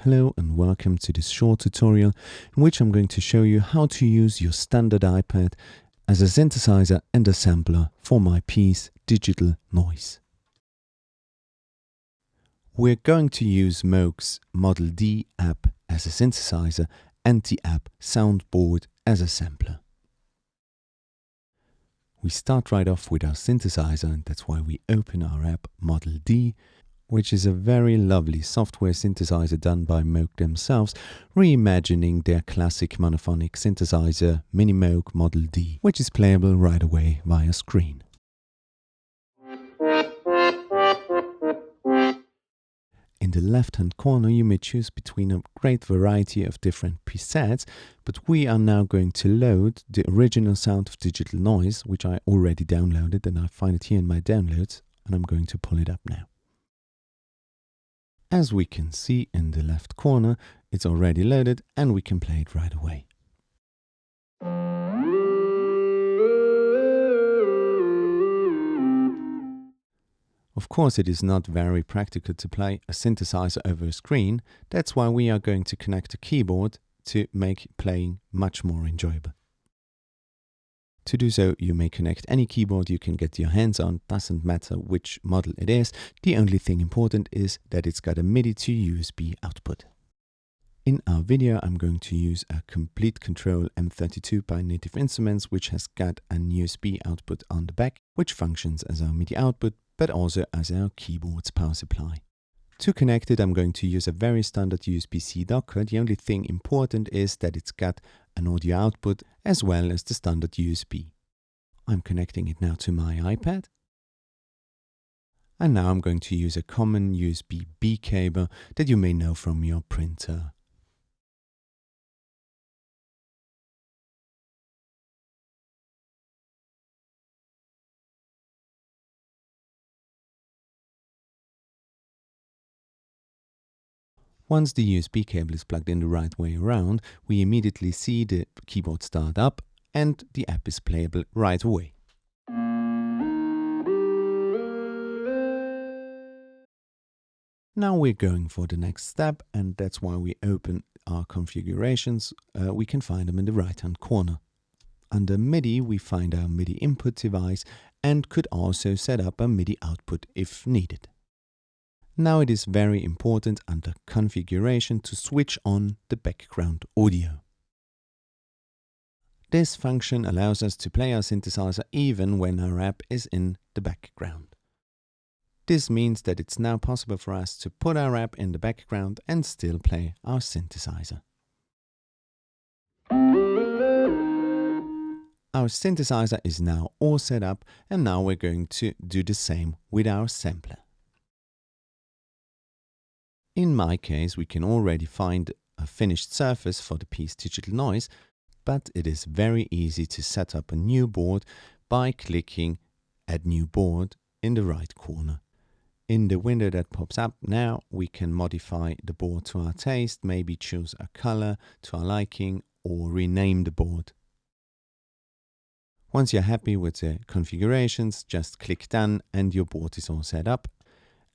Hello and welcome to this short tutorial in which I'm going to show you how to use your standard iPad as a synthesizer and a sampler for my piece Digital Noise. We're going to use Moog's Model D app as a synthesizer and the app Soundboard as a sampler. We start right off with our synthesizer, and that's why we open our app Model D, which is a very lovely software synthesizer done by Moog themselves, reimagining their classic monophonic synthesizer Mini Moog Model D, which is playable right away via screen. In the left-hand corner you may choose between a great variety of different presets, but we are now going to load the original sound of Digital Noise, which I already downloaded, and I find it here in my downloads, and I'm going to pull it up now. As we can see in the left corner, it's already loaded and we can play it right away. Of course, it is not very practical to play a synthesizer over a screen. That's why we are going to connect a keyboard to make playing much more enjoyable. To do so, you may connect any keyboard you can get your hands on, doesn't matter which model it is. The only thing important is that it's got a MIDI to USB output. In our video, I'm going to use a Komplete Kontrol M32 by Native Instruments, which has got an USB output on the back, which functions as our MIDI output, but also as our keyboard's power supply. To connect it, I'm going to use a very standard USB-C docker. The only thing important is that it's got an audio output as well as the standard USB. I'm connecting it now to my iPad. And now I'm going to use a common USB-B cable that you may know from your printer. Once the USB cable is plugged in the right way around, we immediately see the keyboard start up and the app is playable right away. Now we're going for the next step, and that's why we open our configurations. We can find them in the right hand corner. Under MIDI we find our MIDI input device and could also set up a MIDI output if needed. Now it is very important under configuration to switch on the background audio. This function allows us to play our synthesizer even when our app is in the background. This means that it's now possible for us to put our app in the background and still play our synthesizer. Our synthesizer is now all set up, and now we're going to do the same with our sampler. In my case, we can already find a finished surface for the piece Digital Noise, but it is very easy to set up a new board by clicking Add New Board in the right corner. In the window that pops up now, we can modify the board to our taste, maybe choose a color to our liking, or rename the board. Once you're happy with the configurations, just click Done and your board is all set up.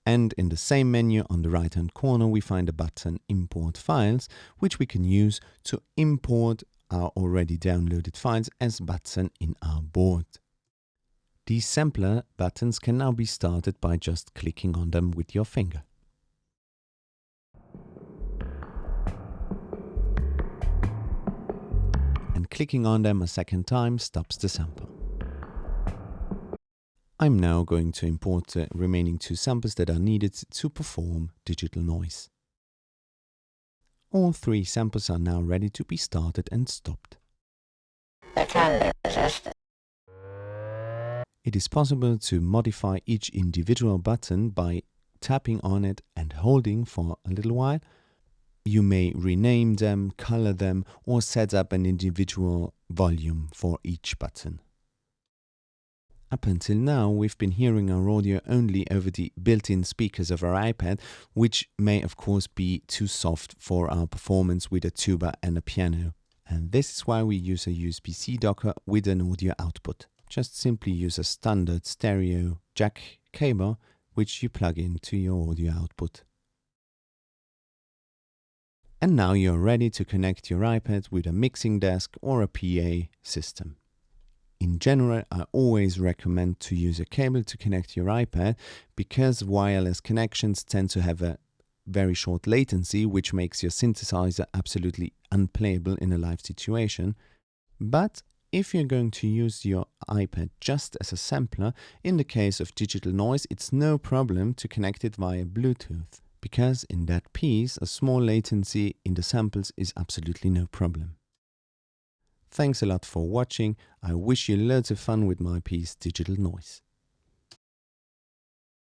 And in the same menu on the right hand corner we find the button Import Files, which we can use to import our already downloaded files as button in our board. These sampler buttons can now be started by just clicking on them with your finger. And clicking on them a second time stops the sample. I'm now going to import the remaining two samples that are needed to perform Digital Noise. All three samples are now ready to be started and stopped. It is possible to modify each individual button by tapping on it and holding for a little while. You may rename them, color them, or set up an individual volume for each button. Up until now, we've been hearing our audio only over the built-in speakers of our iPad, which may of course be too soft for our performance with a tuba and a piano. And this is why we use a USB-C docker with an audio output. Just simply use a standard stereo jack cable, which you plug into your audio output. And now you're ready to connect your iPad with a mixing desk or a PA system. In general, I always recommend to use a cable to connect your iPad because wireless connections tend to have a very short latency, which makes your synthesizer absolutely unplayable in a live situation. But if you're going to use your iPad just as a sampler, in the case of digital noise, it's no problem to connect it via Bluetooth, because in that piece, a small latency in the samples is absolutely no problem. Thanks a lot for watching. I wish you loads of fun with my piece Digital Noise.